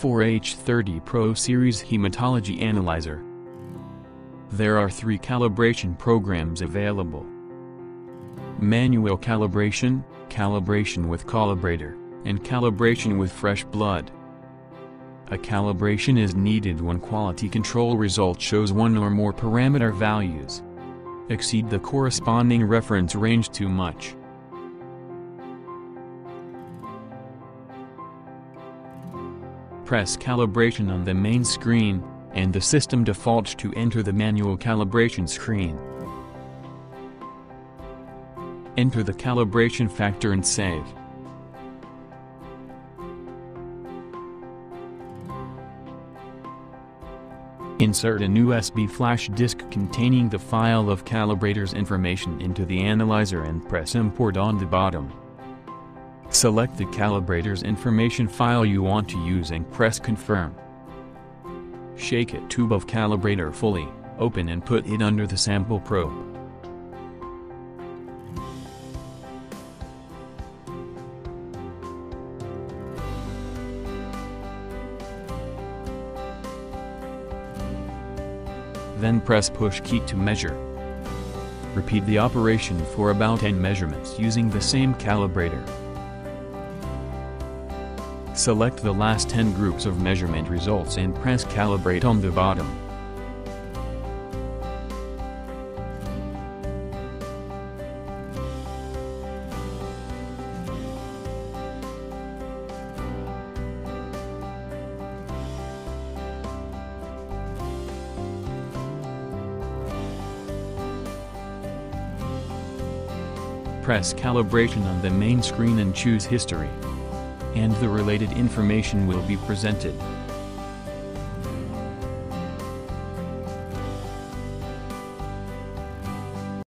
4H30 Pro Series Hematology Analyzer. There are 3 calibration programs available: manual calibration, calibration with calibrator, and calibration with fresh blood. A calibration is needed when quality control result shows one or more parameter values exceed the corresponding reference range too much. Press calibration on the main screen, and the system defaults to enter the manual calibration screen. Enter the calibration factor and save. Insert an USB flash disk containing the file of calibrator's information into the analyzer and press import on the bottom. Select the calibrator's information file you want to use and press confirm. Shake a tube of calibrator fully, open and put it under the sample probe. Then press push key to measure. Repeat the operation for about 10 measurements using the same calibrator. Select the last 10 groups of measurement results and press calibrate on the bottom. Press calibration on the main screen and choose history, and the related information will be presented.